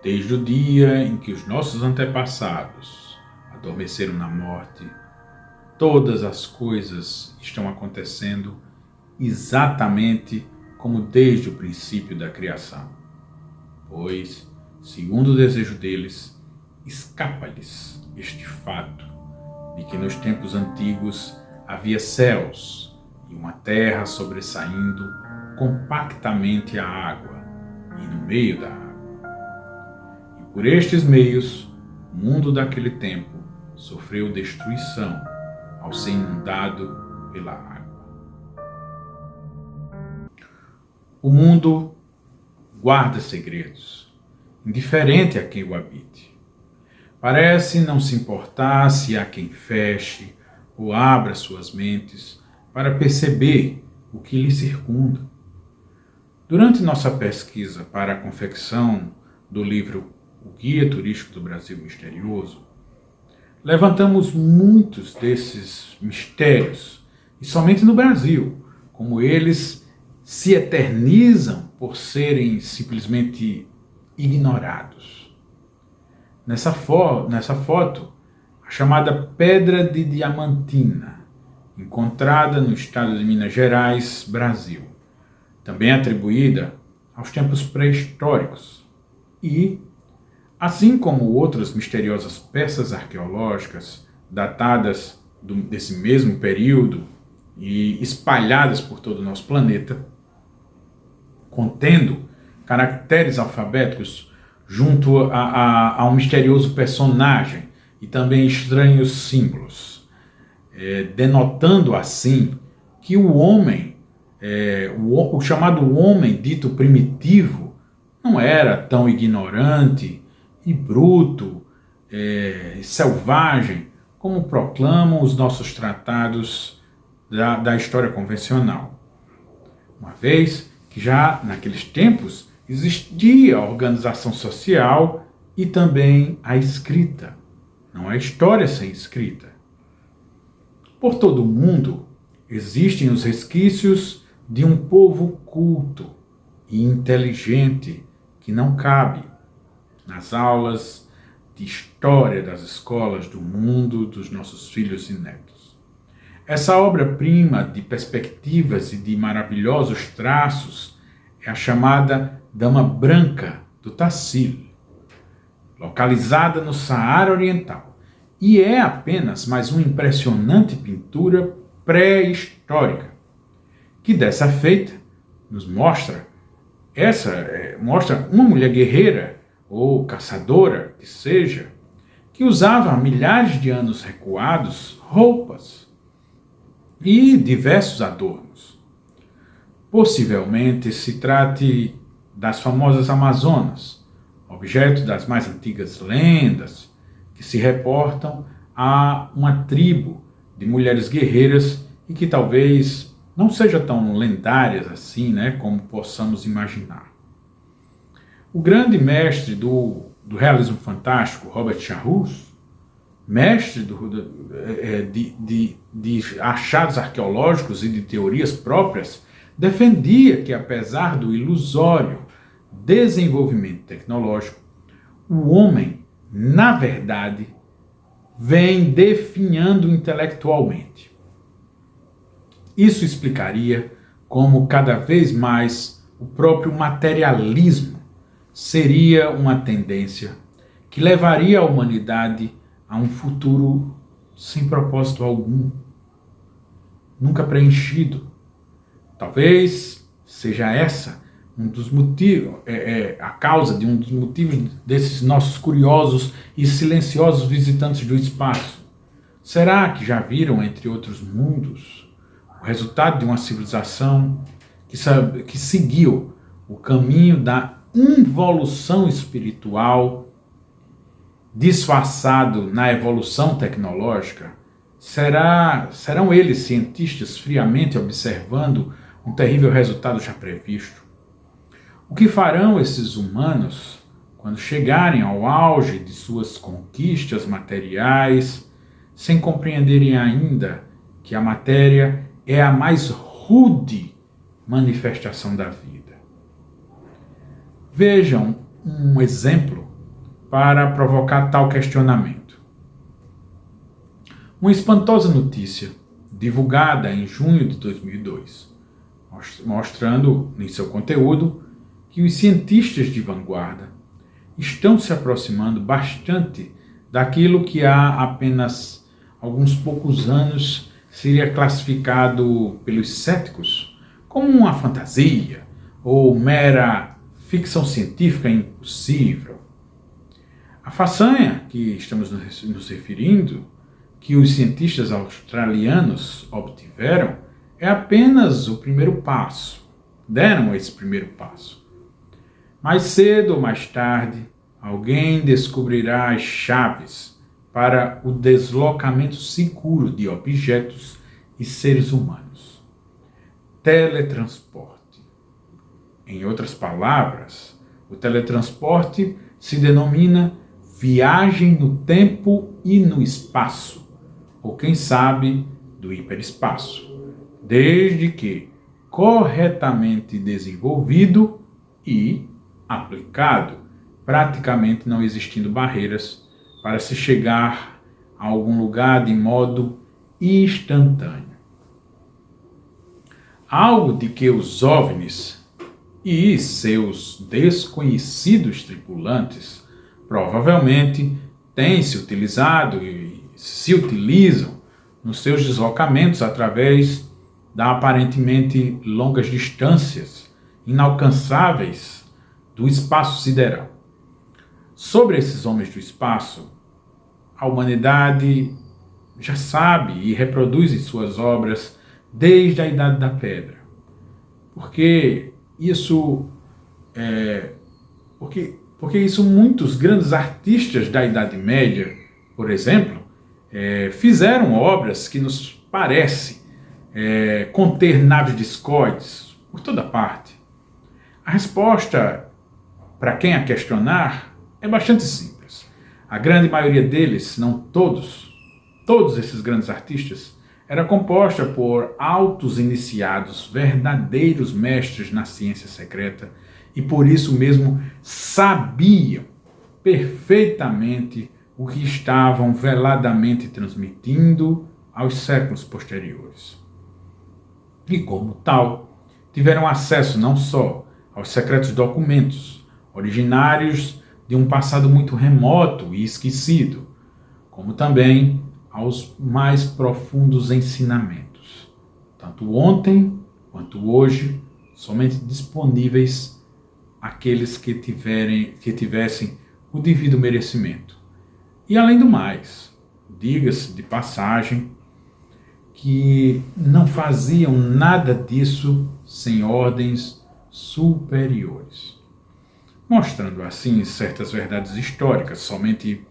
Desde o dia em que os nossos antepassados adormeceram na morte, todas as coisas estão acontecendo exatamente como desde o princípio da criação. Pois, segundo o desejo deles, escapa-lhes este fato de que nos tempos antigos havia céus e uma terra sobressaindo compactamente a água e no meio da água. E por estes meios, o mundo daquele tempo sofreu destruição ao ser inundado pela água. O mundo guarda segredos, indiferente a quem o habite. Parece não se importar se há quem feche ou abra suas mentes para perceber o que lhe circunda. Durante nossa pesquisa para a confecção do livro O Guia Turístico do Brasil Misterioso, levantamos muitos desses mistérios, e somente no Brasil, como eles se eternizam por serem simplesmente ignorados. Nessa foto, a chamada Pedra de Diamantina, encontrada no estado de Minas Gerais, Brasil, também atribuída aos tempos pré-históricos e, assim como outras misteriosas peças arqueológicas datadas desse mesmo período e espalhadas por todo o nosso planeta, contendo caracteres alfabéticos junto a um misterioso personagem e também estranhos símbolos, denotando assim que o homem, o chamado homem dito primitivo, não era tão ignorante e bruto, selvagem, como proclamam os nossos tratados da história convencional. Uma vez que já naqueles tempos existia a organização social e também a escrita. Não há história sem escrita. Por todo o mundo existem os resquícios de um povo culto e inteligente que não cabe nas aulas de história das escolas do mundo dos nossos filhos e netos. Essa obra-prima de perspectivas e de maravilhosos traços é a chamada Dama Branca do Tassilo, localizada no Saara Oriental, e é apenas mais uma impressionante pintura pré-histórica, que dessa feita nos mostra uma mulher guerreira ou caçadora, que seja, que usava há milhares de anos recuados roupas e diversos adornos. Possivelmente se trate das famosas Amazonas, objeto das mais antigas lendas que se reportam a uma tribo de mulheres guerreiras e que talvez não sejam tão lendárias assim, como possamos imaginar. O grande mestre do realismo fantástico, Robert Charroux, mestre de achados arqueológicos e de teorias próprias, defendia que, apesar do ilusório desenvolvimento tecnológico, o homem, na verdade, vem definhando intelectualmente. Isso explicaria como cada vez mais o próprio materialismo seria uma tendência que levaria a humanidade a um futuro sem propósito algum, nunca preenchido. Talvez seja essa um dos motivos, a causa de um dos motivos desses nossos curiosos e silenciosos visitantes do espaço. Será que já viram, entre outros mundos, o resultado de uma civilização que seguiu o caminho da involução espiritual disfarçado na evolução tecnológica? Serão eles cientistas friamente observando um terrível resultado já previsto? O que farão esses humanos quando chegarem ao auge de suas conquistas materiais, sem compreenderem ainda que a matéria é a mais rude manifestação da vida? Vejam um exemplo para provocar tal questionamento. Uma espantosa notícia, divulgada em junho de 2002, mostrando em seu conteúdo que os cientistas de vanguarda estão se aproximando bastante daquilo que há apenas alguns poucos anos seria classificado pelos céticos como uma fantasia ou mera ficção científica impossível. A façanha que estamos nos referindo, que os cientistas australianos obtiveram, é apenas o primeiro passo. Deram esse primeiro passo. Mais cedo ou mais tarde, alguém descobrirá as chaves para o deslocamento seguro de objetos e seres humanos. Teletransporte. Em outras palavras, o teletransporte se denomina viagem no tempo e no espaço, ou quem sabe, do hiperespaço, desde que corretamente desenvolvido e aplicado, praticamente não existindo barreiras para se chegar a algum lugar de modo instantâneo. Algo de que os OVNIs e seus desconhecidos tripulantes provavelmente têm se utilizado e se utilizam nos seus deslocamentos através da aparentemente longas distâncias inalcançáveis do espaço sideral. Sobre esses homens do espaço, a humanidade já sabe e reproduz em suas obras desde a Idade da Pedra. Porque isso muitos grandes artistas da Idade Média, por exemplo, fizeram obras que nos parece conter naves discoides por toda parte. A resposta, para quem a questionar, é bastante simples. A grande maioria deles, se não todos esses grandes artistas, era composta por altos iniciados, verdadeiros mestres na ciência secreta, e por isso mesmo sabiam perfeitamente o que estavam veladamente transmitindo aos séculos posteriores. E como tal, tiveram acesso não só aos secretos documentos, originários de um passado muito remoto e esquecido, como também aos mais profundos ensinamentos, tanto ontem quanto hoje, somente disponíveis àqueles que tivessem o devido merecimento. E além do mais, diga-se de passagem, que não faziam nada disso sem ordens superiores, mostrando assim certas verdades históricas somente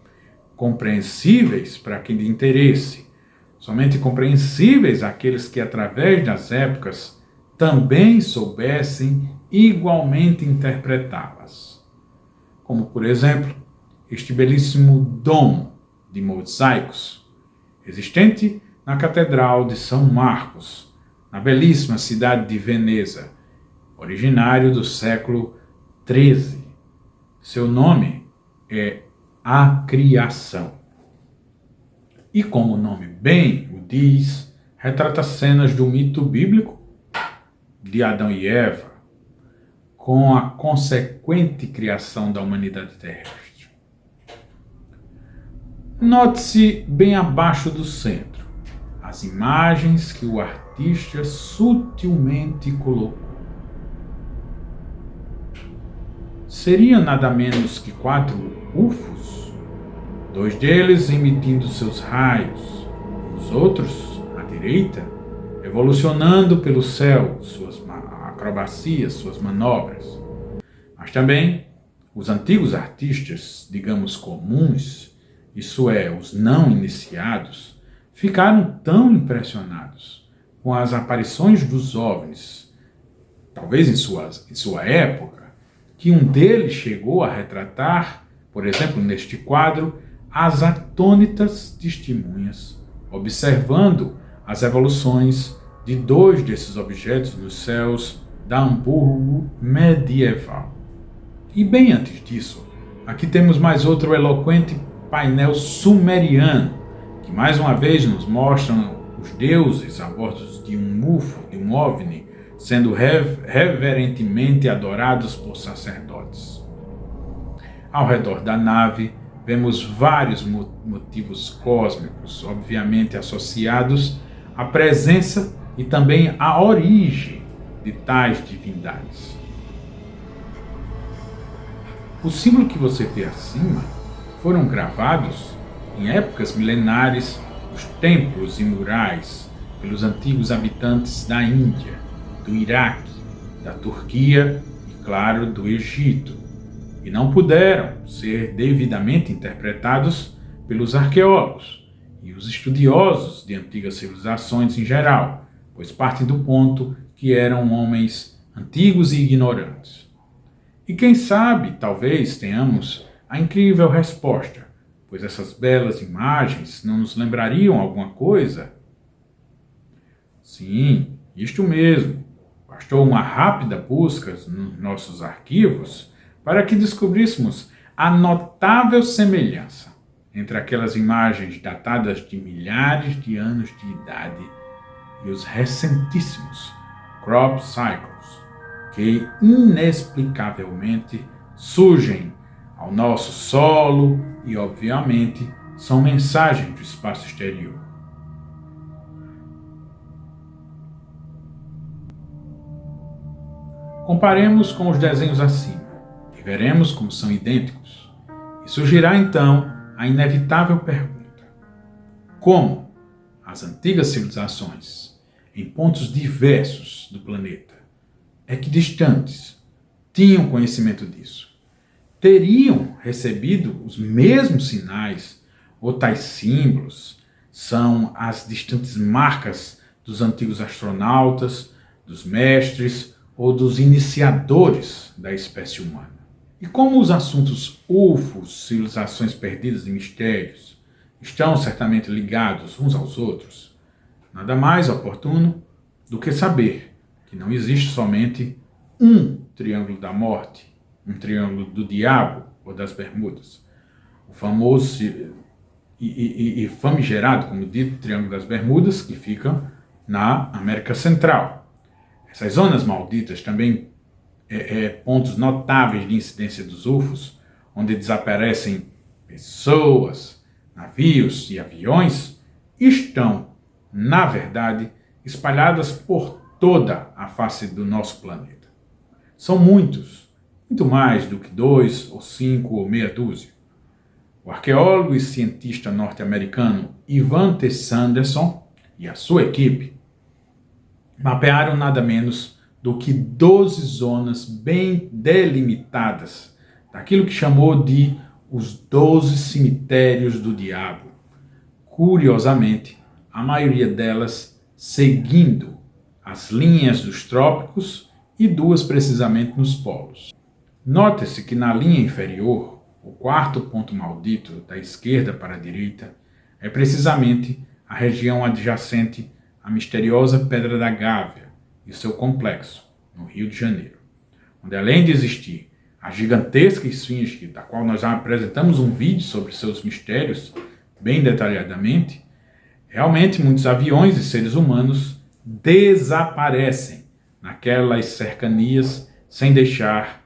compreensíveis para quem de interesse, somente compreensíveis àqueles que através das épocas também soubessem igualmente interpretá-las. Como, por exemplo, este belíssimo domo de mosaicos, existente na Catedral de São Marcos, na belíssima cidade de Veneza, originário do século XIII. Seu nome é A Criação. E como o nome bem o diz, retrata cenas do mito bíblico de Adão e Eva, com a consequente criação da humanidade terrestre. Note-se bem abaixo do centro as imagens que o artista sutilmente colocou. Seriam nada menos que 4 ufos, 2 deles emitindo seus raios, os outros, à direita, evolucionando pelo céu, suas acrobacias, suas manobras. Mas também os antigos artistas, digamos comuns, isso é, os não iniciados, ficaram tão impressionados com as aparições dos OVNIs, talvez em sua época, que um deles chegou a retratar, por exemplo, neste quadro, as atônitas testemunhas, observando as evoluções de 2 desses objetos nos céus da Hamburgo medieval. E bem antes disso, Aqui temos mais outro eloquente painel sumeriano, que mais uma vez nos mostram os deuses a bordo de um UFO, de um OVNI, sendo reverentemente adorados por sacerdotes. Ao redor da nave, vemos vários motivos cósmicos, obviamente associados à presença e também à origem de tais divindades. O símbolo que você vê acima foram gravados em épocas milenares nos templos e murais pelos antigos habitantes da Índia, do Iraque, da Turquia e, claro, do Egito, e não puderam ser devidamente interpretados pelos arqueólogos e os estudiosos de antigas civilizações em geral, pois partem do ponto que eram homens antigos e ignorantes. E quem sabe, talvez tenhamos a incrível resposta, pois essas belas imagens não nos lembrariam alguma coisa? Sim, isto mesmo. Bastou uma rápida busca nos nossos arquivos para que descobríssemos a notável semelhança entre aquelas imagens datadas de milhares de anos de idade e os recentíssimos crop cycles, que inexplicavelmente surgem ao nosso solo e, obviamente, são mensagens do espaço exterior. Comparemos com os desenhos acima e veremos como são idênticos. E surgirá então a inevitável pergunta: como as antigas civilizações, em pontos diversos do planeta, equidistantes, tinham conhecimento disso? Teriam recebido os mesmos sinais ou tais símbolos? São as distantes marcas dos antigos astronautas, dos mestres ou dos iniciadores da espécie humana. E como os assuntos UFOs, civilizações perdidas e mistérios, estão certamente ligados uns aos outros, nada mais oportuno do que saber que não existe somente um triângulo da morte, um triângulo do diabo ou das Bermudas. O famoso e famigerado, como dito, Triângulo das Bermudas, que fica na América Central. Essas zonas malditas também pontos notáveis de incidência dos UFOs, onde desaparecem pessoas, navios e aviões, estão, na verdade, espalhadas por toda a face do nosso planeta. São muitos, muito mais do que 2 ou 5 ou meia dúzia. O arqueólogo e cientista norte-americano Ivan T. Sanderson e a sua equipe mapearam nada menos do que 12 zonas bem delimitadas, daquilo que chamou de os 12 cemitérios do diabo. Curiosamente, a maioria delas seguindo as linhas dos trópicos e 2 precisamente nos polos. Note-se que na linha inferior, o quarto ponto maldito da esquerda para a direita é precisamente a região adjacente à misteriosa Pedra da Gávea e seu complexo, no Rio de Janeiro, onde além de existir a gigantesca esfinge, da qual nós já apresentamos um vídeo sobre seus mistérios bem detalhadamente, realmente muitos aviões e seres humanos desaparecem naquelas cercanias sem deixar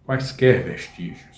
quaisquer vestígios.